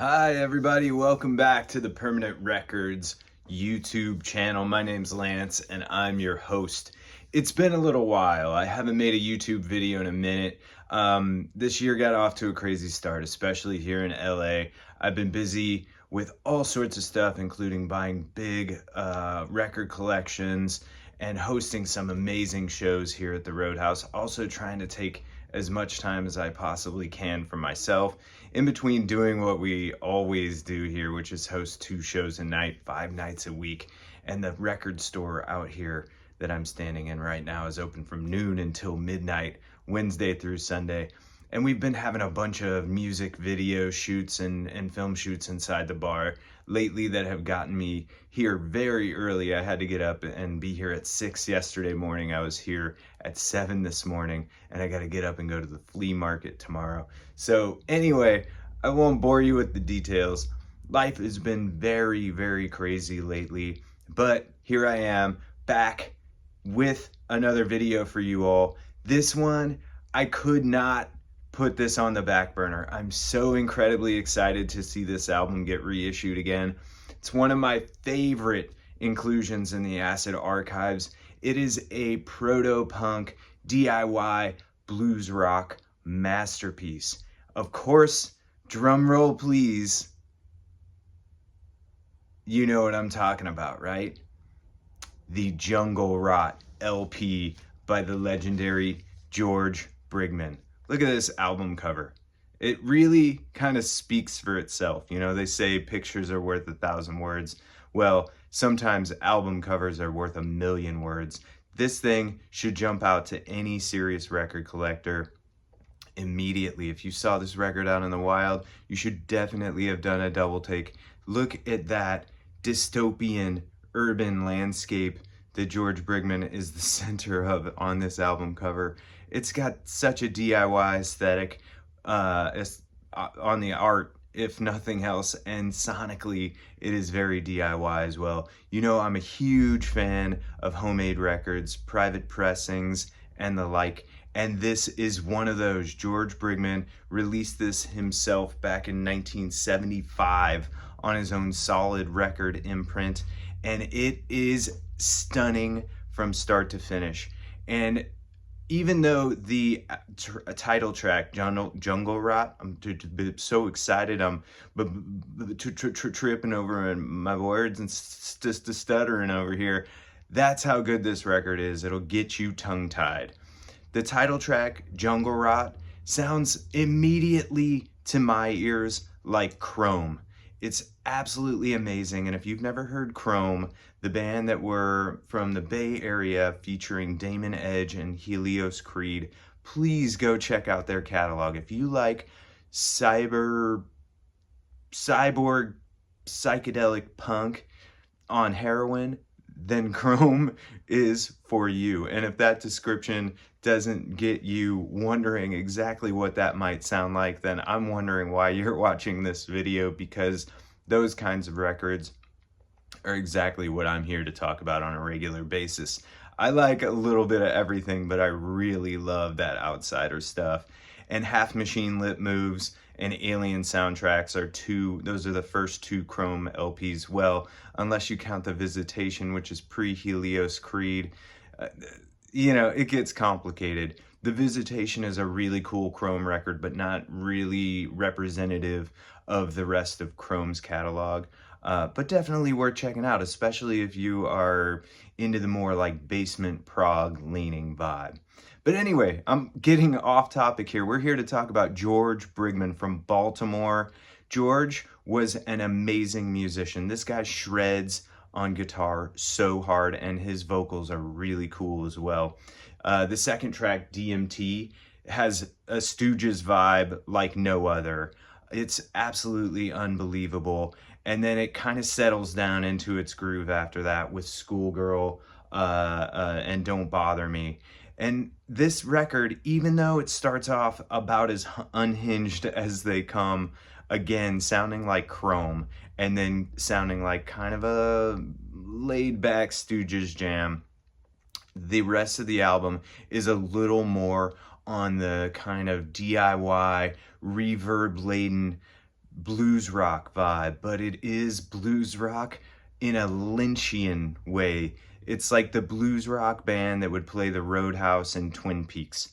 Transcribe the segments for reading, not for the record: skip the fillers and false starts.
Hi everybody, welcome back to the Permanent Records YouTube channel. My name's Lance and I'm your host. It's been a little while. I haven't made a YouTube video in a minute. This year got off to a crazy start, especially here in LA. I've been busy with all sorts of stuff, including buying big record collections and hosting some amazing shows here at the Roadhouse. Also trying to take as much time as I possibly can for myself in between doing what we always do here, which is host 2 shows a night, 5 nights a week. And the record store out here that I'm standing in right now is open from noon until midnight, Wednesday through Sunday. And we've been having a bunch of music video shoots and film shoots inside the bar lately that have gotten me here very early. I had to get up and be here at 6 yesterday morning. I was here at 7 this morning, and I got to get up and go to the flea market tomorrow. So anyway, I won't bore you with the details. Life has been very, very crazy lately, but here I am back with another video for you all. This one, I could not put this on the back burner. I'm so incredibly excited to see this album get reissued again. It's one of my favorite inclusions in the Acid archives. It is a proto-punk DIY blues rock masterpiece. Of course, drum roll please. You know what I'm talking about, right? The Jungle Rot LP by the legendary George Brigman. Look at this album cover. It really kind of speaks for itself. You know, they say pictures are worth 1,000 words. Well, sometimes album covers are worth 1,000,000 words. This thing should jump out to any serious record collector immediately. If you saw this record out in the wild, you should definitely have done a double take. Look at that dystopian urban landscape that George Brigman is the center of on this album cover. It's got such a DIY aesthetic on the art, if nothing else, and sonically it is very DIY as well. You know, I'm a huge fan of homemade records, private pressings, and the like, and this is one of those. George Brigman released this himself back in 1975 on his own Solid record imprint, and it is stunning from start to finish. And even though the title track, Jungle Rot, I'm so excited, I'm tripping over my words and just stuttering over here. That's how good this record is. It'll get you tongue-tied. The title track, Jungle Rot, sounds immediately to my ears like Chrome. It's absolutely amazing, and if you've never heard Chrome, the band that were from the Bay Area featuring Damon Edge and Helios Creed, please go check out their catalog. If you like cyborg psychedelic punk on heroin, then Chrome is for you. And if that description doesn't get you wondering exactly what that might sound like, then I'm wondering why you're watching this video, because those kinds of records are exactly what I'm here to talk about on a regular basis. I like a little bit of everything, but I really love that outsider stuff. And Half Machine Lip Moves and Alien Soundtracks are those are the first 2 Chrome LPs. Well, unless you count The Visitation, which is pre-Helios Creed. You know, it gets complicated. The Visitation is a really cool Chrome record, but not really representative of the rest of Chrome's catalog. But definitely worth checking out, especially if you are into the more like basement prog leaning vibe. But anyway, I'm getting off topic here. We're here to talk about George Brigman from Baltimore. George was an amazing musician. This guy shreds on guitar so hard, and his vocals are really cool as well. The second track, DMT, has a Stooges vibe like no other. It's absolutely unbelievable. And then it kind of settles down into its groove after that with Schoolgirl and Don't Bother Me. And this record, even though it starts off about as unhinged as they come, again, sounding like Chrome, and then sounding like kind of a laid-back Stooges jam, the rest of the album is a little more on the kind of DIY, reverb-laden blues rock vibe, but it is blues rock in a Lynchian way. It's like the blues rock band that would play the Roadhouse in Twin Peaks.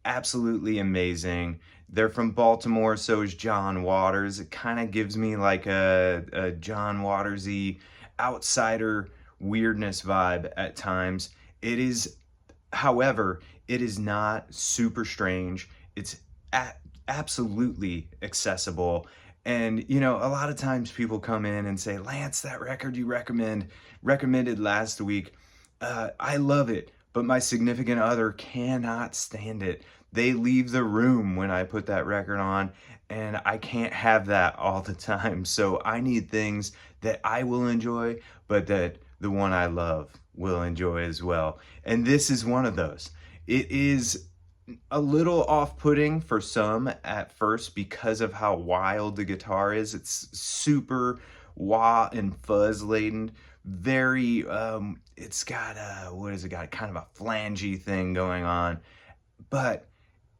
Absolutely amazing. They're from Baltimore, so is John Waters. It kind of gives me like a John Watersy outsider weirdness vibe at times. It is, however, it is not super strange. It's absolutely accessible. And, you know, a lot of times people come in and say, Lance, that record you recommended last week, I love it, but my significant other cannot stand it. They leave the room when I put that record on, and I can't have that all the time. So I need things that I will enjoy, but that the one I love will enjoy as well. And this is one of those. It is a little off-putting for some at first because of how wild the guitar is. It's super wah and fuzz laden. Very, it's got a, what has it got? Kind of a flangey thing going on. But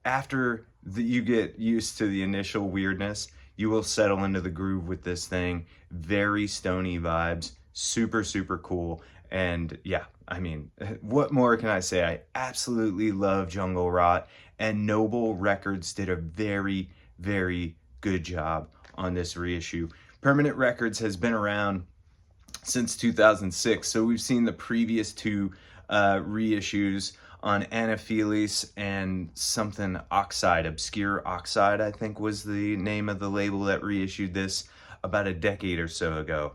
after you get used to the initial weirdness, you will settle into the groove with this thing. Very stony vibes, super, super cool. And yeah, I mean, what more can I say? I absolutely love Jungle Rot, and Noble Records did a very, very good job on this reissue. Permanent Records has been around since 2006, so we've seen the previous two reissues on Anaphilis and something Oxide, Obscure Oxide, I think was the name of the label that reissued this about a decade or so ago.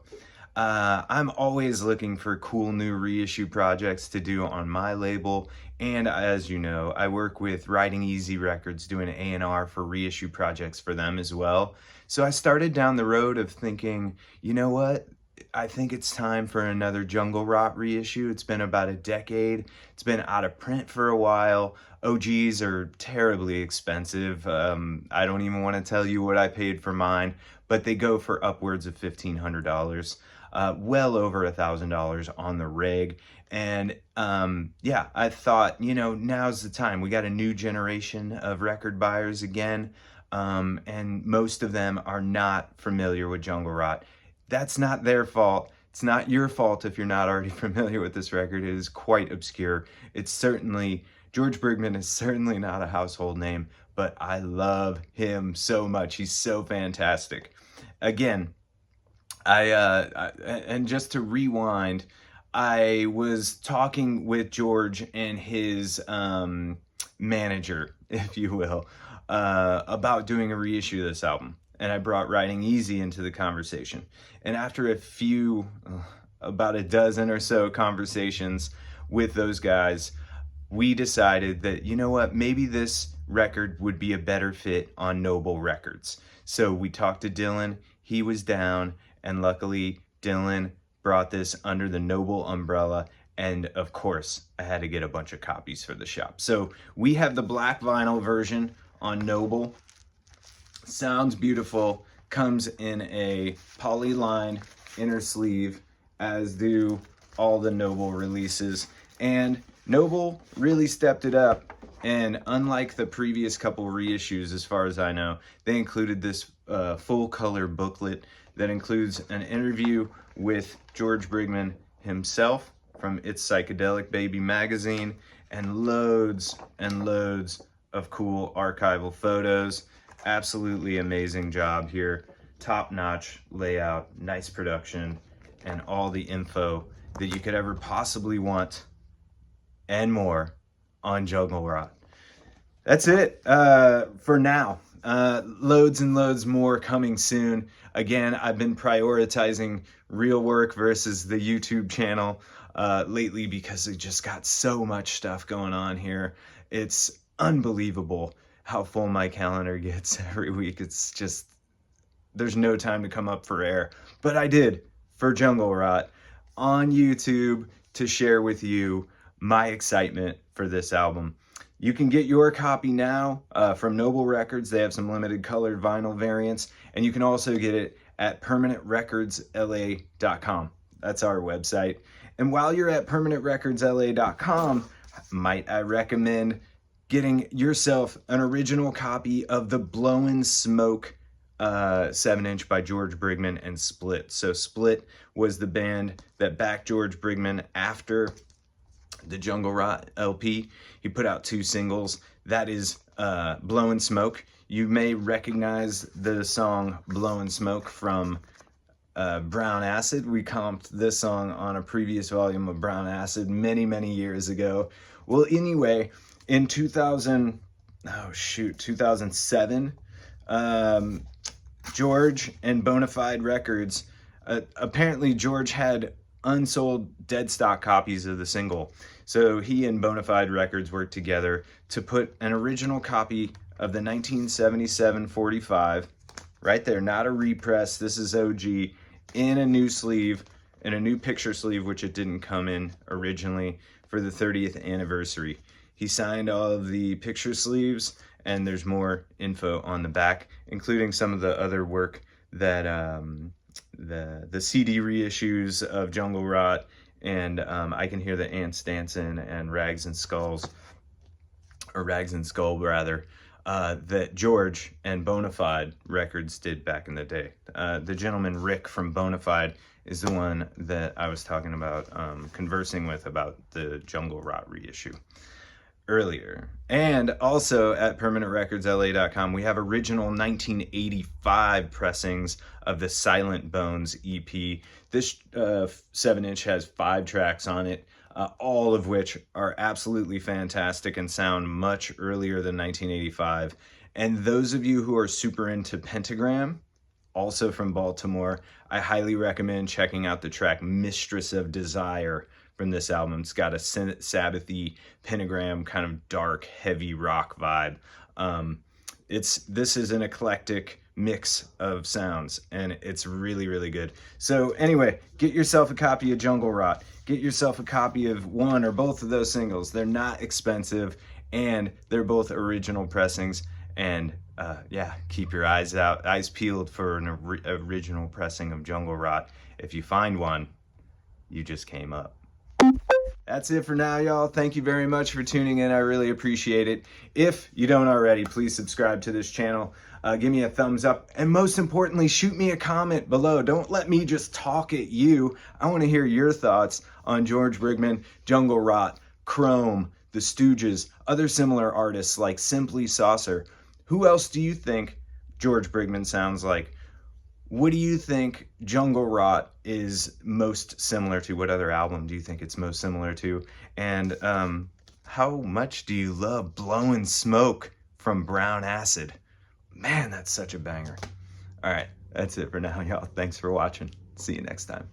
I'm always looking for cool new reissue projects to do on my label, and as you know, I work with Riding Easy Records doing A&R for reissue projects for them as well. So I started down the road of thinking, you know what? I think it's time for another Jungle Rot reissue. It's been about a decade. It's been out of print for a while. OGs are terribly expensive. I don't even want to tell you what I paid for mine, but they go for upwards of $1,500. Well over $1,000 on the rig. And yeah, I thought, you know, now's the time. We got a new generation of record buyers again, and most of them are not familiar with Jungle Rot. That's not their fault. It's not your fault if you're not already familiar with this record. It is quite obscure. It's certainly, George Brigman is certainly not a household name, but I love him so much. He's so fantastic. Again, and just to rewind, I was talking with George and his manager, if you will, about doing a reissue of this album. And I brought Riding Easy into the conversation. And after a few, about a dozen or so conversations with those guys, we decided that, you know what, maybe this record would be a better fit on Noble Records. So we talked to Dylan, he was down, and luckily Dylan brought this under the Noble umbrella. And of course, I had to get a bunch of copies for the shop. So we have the black vinyl version on Noble. Sounds beautiful, comes in a poly-lined inner sleeve, as do all the Noble releases. And Noble really stepped it up, and unlike the previous couple reissues, as far as I know, they included this full color booklet that includes an interview with George Brigman himself from It's Psychedelic Baby magazine, and loads of cool archival photos. Absolutely amazing job here. Top-notch layout, nice production, and all the info that you could ever possibly want and more on Jungle Rot. That's it for now. Loads and loads more coming soon. Again, I've been prioritizing real work versus the YouTube channel lately because I just got so much stuff going on here. It's unbelievable how full my calendar gets every week. It's just, there's no time to come up for air. But I did for Jungle Rot on YouTube to share with you my excitement for this album. You can get your copy now from Noble Records. They have some limited colored vinyl variants, and you can also get it at permanentrecordsla.com. That's our website. And while you're at permanentrecordsla.com, might I recommend getting yourself an original copy of the Blowin' Smoke 7-inch by George Brigman, and Split. So Split was the band that backed George Brigman after the Jungle Rot LP. He put out 2 singles. That is Blowin' Smoke. You may recognize the song Blowin' Smoke from Brown Acid. We comped this song on a previous volume of Brown Acid many years ago. Well, anyway, in 2007, George and Bonafide Records, apparently George had unsold dead stock copies of the single. So he and Bonafide Records worked together to put an original copy of the 1977 45, right there, not a repress, this is OG, in a new sleeve, in a new picture sleeve, which it didn't come in originally, for the 30th anniversary. He signed all of the picture sleeves, and there's more info on the back, including some of the other work that the CD reissues of Jungle Rot and I Can Hear the Ants Dancing and Rags and Skulls, or Rags and Skull rather, that George and Bonafide Records did back in the day. The gentleman Rick from Bonafide is the one that I was talking about, conversing with about the Jungle Rot reissue earlier. And also at permanentrecordsla.com, we have original 1985 pressings of the Silent Bones EP. This 7-inch has 5 tracks on it, all of which are absolutely fantastic and sound much earlier than 1985. And those of you who are super into Pentagram, also from Baltimore, I highly recommend checking out the track Mistress of Desire from this album. It's got a Sabbathy, Pentagram, kind of dark, heavy rock vibe. This is an eclectic mix of sounds, and it's really good. So anyway, get yourself a copy of Jungle Rot. Get yourself a copy of one or both of those singles. They're not expensive, and they're both original pressings. And yeah, keep your eyes peeled for an original pressing of Jungle Rot. If you find one, you just came up. That's it for now, y'all. Thank you very much for tuning in. I really appreciate it. If you don't already, please subscribe to this channel. Give me a thumbs up. And most importantly, shoot me a comment below. Don't let me just talk at you. I want to hear your thoughts on George Brigman, Jungle Rot, Chrome, The Stooges, other similar artists like Simply Saucer. Who else do you think George Brigman sounds like? What do you think Jungle Rot is most similar to? What other album do you think it's most similar to? And how much do you love Blowin' Smoke from Brown Acid? Man, that's such a banger. All right, that's it for now, y'all. Thanks for watching. See you next time.